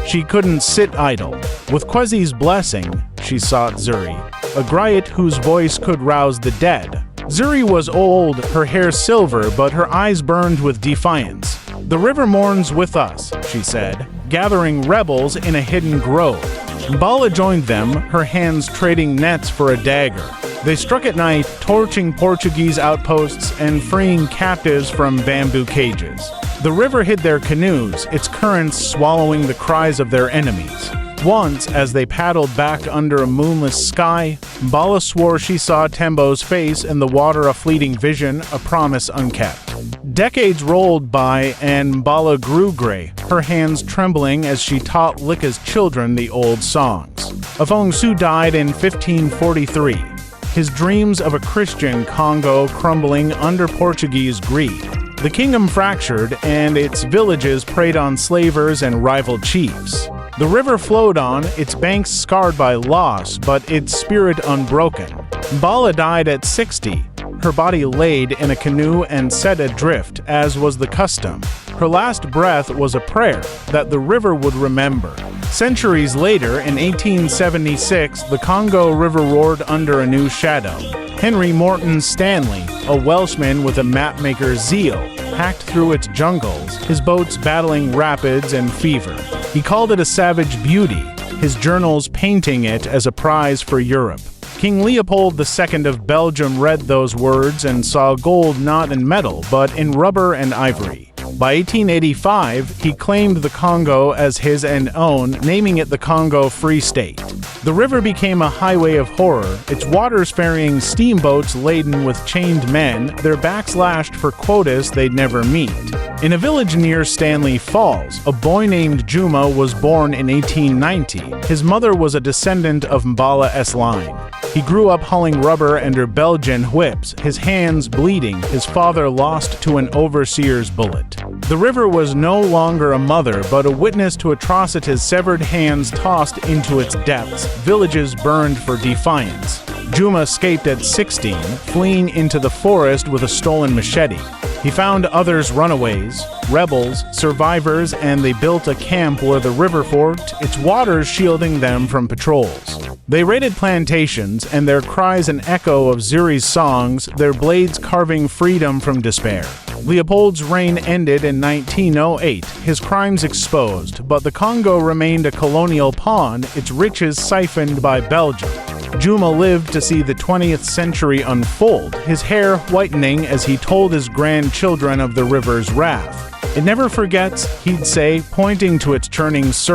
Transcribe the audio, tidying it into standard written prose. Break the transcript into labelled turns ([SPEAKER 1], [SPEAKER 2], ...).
[SPEAKER 1] She couldn't sit idle. With Kwesi's blessing, she sought Zuri, a griot whose voice could rouse the dead. Zuri was old, her hair silver, but her eyes burned with defiance. "The river mourns with us," she said, gathering rebels in a hidden grove. Mbala joined them, her hands trading nets for a dagger. They struck at night, torching Portuguese outposts and freeing captives from bamboo cages. The river hid their canoes, its currents swallowing the cries of their enemies. Once, as they paddled back under a moonless sky, Mbala swore she saw Tembo's face in the water, a fleeting vision, a promise unkept. Decades rolled by and Mbala grew gray, her hands trembling as she taught Lika's children the old songs. Afongsu died in 1543, his dreams of a Christian Congo crumbling under Portuguese greed. The kingdom fractured, and its villages preyed on slavers and rival chiefs. The river flowed on, its banks scarred by loss, but its spirit unbroken. Mbala died at 60, her body laid in a canoe and set adrift, as was the custom. Her last breath was a prayer that the river would remember. Centuries later, in 1876, the Congo River roared under a new shadow. Henry Morton Stanley, a Welshman with a mapmaker's zeal, hacked through its jungles, his boats battling rapids and fever. He called it a savage beauty, his journals painting it as a prize for Europe. King Leopold II of Belgium read those words and saw gold not in metal, but in rubber and ivory. By 1885, he claimed the Congo as his and own, naming it the Congo Free State. The river became a highway of horror, its waters ferrying steamboats laden with chained men, their backs lashed for quotas they'd never meet. In a village near Stanley Falls, a boy named Juma was born in 1890. His mother was a descendant of Mbala's line. He grew up hauling rubber under Belgian whips, his hands bleeding, his father lost to an overseer's bullet. The river was no longer a mother, but a witness to atrocity's severed hands tossed into its depths, villages burned for defiance. Juma escaped at 16, fleeing into the forest with a stolen machete. He found others runaways, rebels, survivors, and they built a camp where the river forked, its waters shielding them from patrols. They raided plantations, and their cries an echo of Zuri's songs, their blades carving freedom from despair. Leopold's reign ended in 1908, his crimes exposed, but the Congo remained a colonial pawn, its riches siphoned by Belgium. Juma lived to see the 20th century unfold, his hair whitening as he told his grandchildren of the river's wrath. "It never forgets," he'd say, pointing to its churning surge.